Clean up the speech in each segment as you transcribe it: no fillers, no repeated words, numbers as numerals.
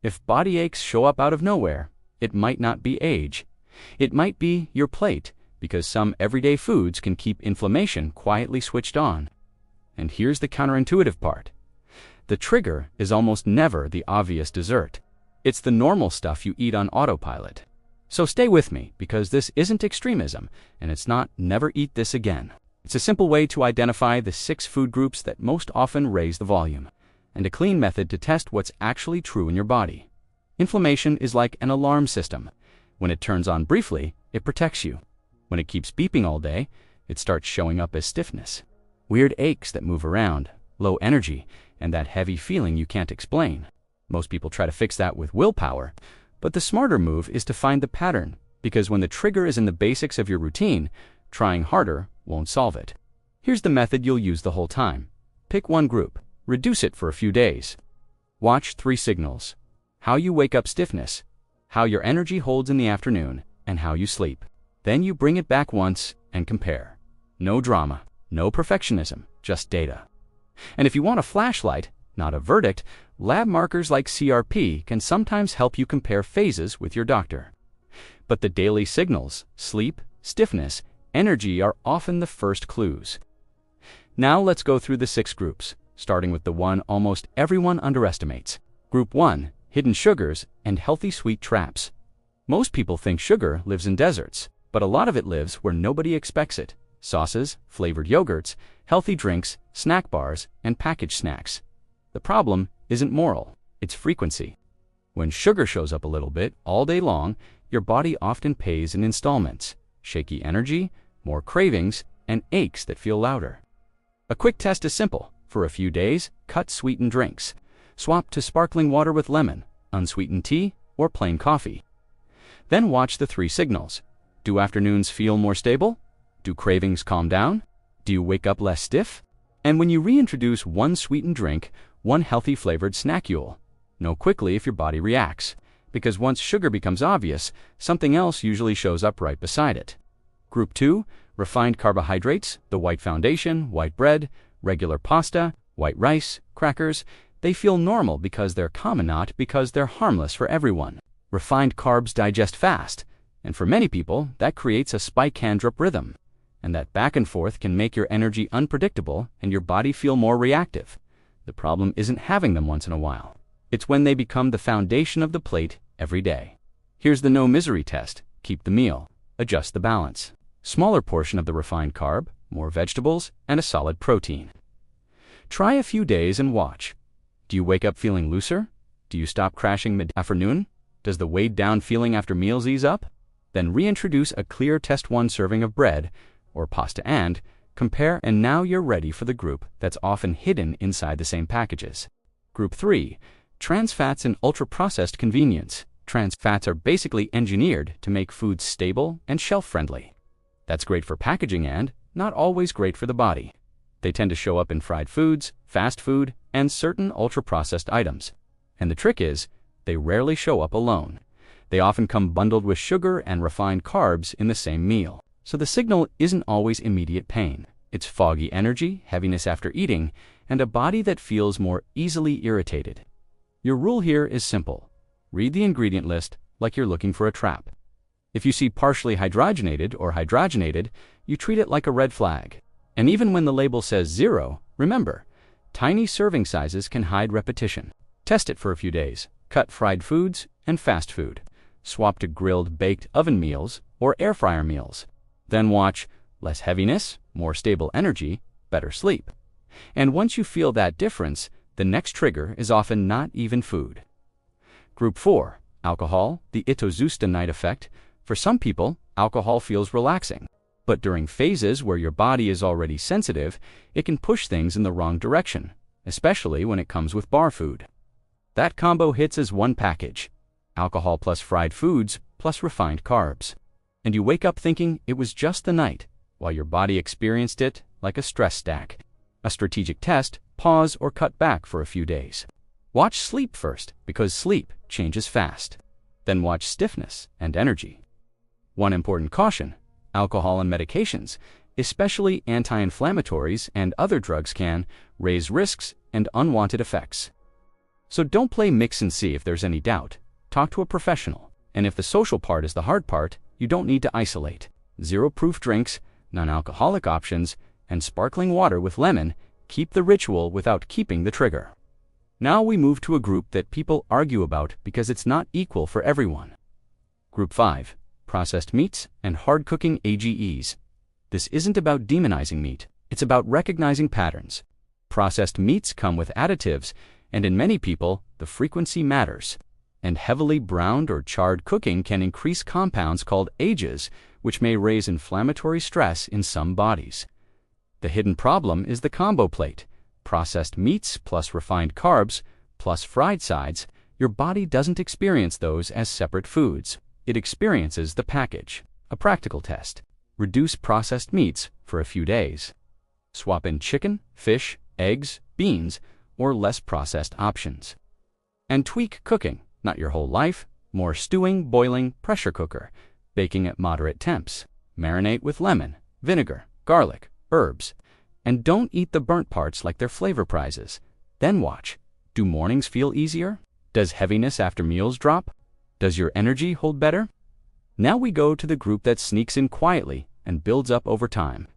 If body aches show up out of nowhere, it might not be age. It might be your plate, because some everyday foods can keep inflammation quietly switched on. And here's the counterintuitive part. The trigger is almost never the obvious dessert. It's the normal stuff you eat on autopilot. So stay with me, because this isn't extremism, and it's not never eat this again. It's a simple way to identify the 6 food groups that most often raise the volume, and a clean method to test what's actually true in your body. Inflammation is like an alarm system. When it turns on briefly, it protects you. When it keeps beeping all day, it starts showing up as stiffness, weird aches that move around, low energy, and that heavy feeling you can't explain. Most people try to fix that with willpower, but the smarter move is to find the pattern, because when the trigger is in the basics of your routine, trying harder won't solve it. Here's the method you'll use the whole time. Pick one group, reduce it for a few days. Watch 3 signals: how you wake up stiffness, how your energy holds in the afternoon, and how you sleep. Then you bring it back once and compare. No drama, no perfectionism, just data. And if you want a flashlight, not a verdict, lab markers like CRP can sometimes help you compare phases with your doctor. But the daily signals, sleep, stiffness, energy are often the first clues. Now let's go through the 6 groups, starting with the one almost everyone underestimates. Group 1, hidden sugars and healthy sweet traps. Most people think sugar lives in deserts, but a lot of it lives where nobody expects it. Sauces, flavored yogurts, healthy drinks, snack bars, and packaged snacks. The problem isn't moral, it's frequency. When sugar shows up a little bit all day long, your body often pays in installments: shaky energy, more cravings, and aches that feel louder. A quick test is simple. For a few days, cut sweetened drinks. Swap to sparkling water with lemon, unsweetened tea, or plain coffee. Then watch the 3 signals. Do afternoons feel more stable? Do cravings calm down? Do you wake up less stiff? And when you reintroduce one sweetened drink, one healthy flavored snack, you'll know quickly if your body reacts. Because once sugar becomes obvious, something else usually shows up right beside it. Group 2, refined carbohydrates, the white foundation, white bread, regular pasta, white rice, crackers. They feel normal because they're common, not because they're harmless for everyone. Refined carbs digest fast, and for many people, that creates a spike hand drip rhythm. And that back and forth can make your energy unpredictable and your body feel more reactive. The problem isn't having them once in a while. It's when they become the foundation of the plate every day. Here's the no misery test. Keep the meal. Adjust the balance. Smaller portion of the refined carb, more vegetables, and a solid protein. Try a few days and watch. Do you wake up feeling looser? Do you stop crashing mid-afternoon? Does the weighed down feeling after meals ease up? Then reintroduce a clear test 1 serving of bread or pasta and compare, and now you're ready for the group that's often hidden inside the same packages. Group 3, trans fats and ultra-processed convenience. Trans fats are basically engineered to make foods stable and shelf-friendly. That's great for packaging and not always great for the body. They tend to show up in fried foods, fast food, and certain ultra-processed items. And the trick is, they rarely show up alone. They often come bundled with sugar and refined carbs in the same meal. So the signal isn't always immediate pain. It's foggy energy, heaviness after eating, and a body that feels more easily irritated. Your rule here is simple. Read the ingredient list like you're looking for a trap. If you see partially hydrogenated or hydrogenated, you treat it like a red flag. And even when the label says 0, remember, tiny serving sizes can hide repetition. Test it for a few days. Cut fried foods and fast food. Swap to grilled, baked oven meals or air fryer meals. Then watch: less heaviness, more stable energy, better sleep. And once you feel that difference, the next trigger is often not even food. Group 4, alcohol, the itozusta night effect. For some people, alcohol feels relaxing. But during phases where your body is already sensitive, it can push things in the wrong direction, especially when it comes with bar food. That combo hits as one package: alcohol plus fried foods plus refined carbs. And you wake up thinking it was just the night, while your body experienced it like a stress stack. A strategic test: pause or cut back for a few days. Watch sleep first, because sleep changes fast. Then watch stiffness and energy. One important caution: alcohol and medications, especially anti-inflammatories and other drugs, can raise risks and unwanted effects. So don't play mix and see if there's any doubt. Talk to a professional. And if the social part is the hard part, you don't need to isolate. Zero-proof drinks, non-alcoholic options, and sparkling water with lemon keep the ritual without keeping the trigger. Now we move to a group that people argue about because it's not equal for everyone. Group 5. Processed meats and hard-cooking AGEs. This isn't about demonizing meat. It's about recognizing patterns. Processed meats come with additives, and in many people, the frequency matters. And heavily browned or charred cooking can increase compounds called AGEs, which may raise inflammatory stress in some bodies. The hidden problem is the combo plate. Processed meats plus refined carbs plus fried sides. Your body doesn't experience those as separate foods. It experiences the package. A practical test. Reduce processed meats for a few days. Swap in chicken, fish, eggs, beans, or less processed options. And tweak cooking, not your whole life, more stewing, boiling, pressure cooker, baking at moderate temps. Marinate with lemon, vinegar, garlic, herbs. And don't eat the burnt parts like they're flavor prizes. Then watch. Do mornings feel easier? Does heaviness after meals drop? Does your energy hold better? Now we go to the group that sneaks in quietly and builds up over time.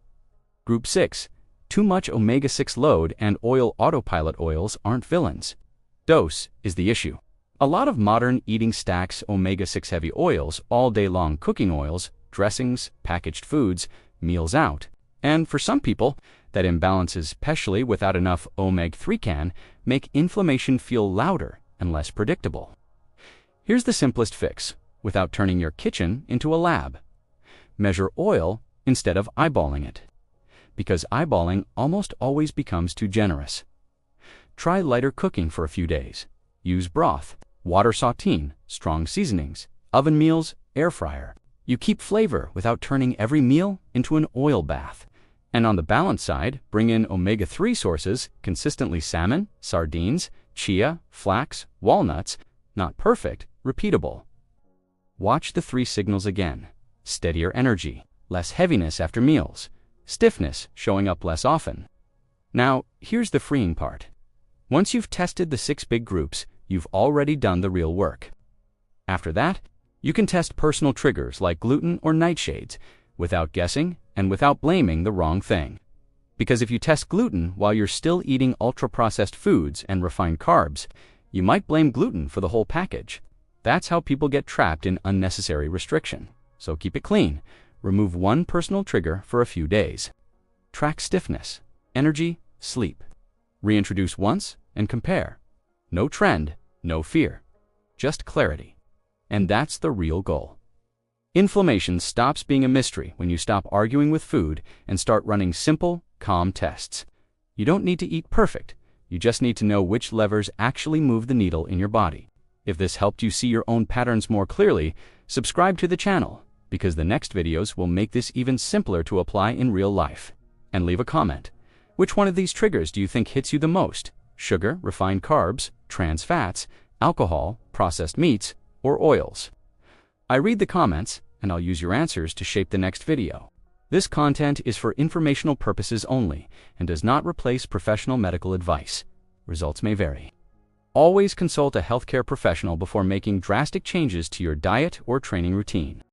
Group 6. Too much omega-6 load and oil autopilot oils aren't villains. Dose is the issue. A lot of modern eating stacks omega-6 heavy oils, all day long cooking oils, dressings, packaged foods, meals out. And for some people, that imbalances, especially without enough omega-3 can make inflammation feel louder and less predictable. Here's the simplest fix, without turning your kitchen into a lab. Measure oil instead of eyeballing it, because eyeballing almost always becomes too generous. Try lighter cooking for a few days. Use broth, water sautéing, strong seasonings, oven meals, air fryer. You keep flavor without turning every meal into an oil bath. And on the balance side, bring in omega-3 sources, consistently salmon, sardines, chia, flax, walnuts. Not perfect, repeatable. Watch the 3 signals again. Steadier energy, less heaviness after meals, stiffness showing up less often. Now, here's the freeing part. Once you've tested the 6 big groups, you've already done the real work. After that, you can test personal triggers like gluten or nightshades without guessing and without blaming the wrong thing. Because if you test gluten while you're still eating ultra-processed foods and refined carbs, you might blame gluten for the whole package. That's how people get trapped in unnecessary restriction. So keep it clean. Remove one personal trigger for a few days. Track stiffness, energy, sleep. Reintroduce once and compare. No trend, no fear. Just clarity. And that's the real goal. Inflammation stops being a mystery when you stop arguing with food and start running simple, calm tests. You don't need to eat perfect. You just need to know which levers actually move the needle in your body. If this helped you see your own patterns more clearly, subscribe to the channel, because the next videos will make this even simpler to apply in real life. And leave a comment. Which one of these triggers do you think hits you the most? Sugar, refined carbs, trans fats, alcohol, processed meats, or oils? I read the comments, and I'll use your answers to shape the next video. This content is for informational purposes only and does not replace professional medical advice. Results may vary. Always consult a healthcare professional before making drastic changes to your diet or training routine.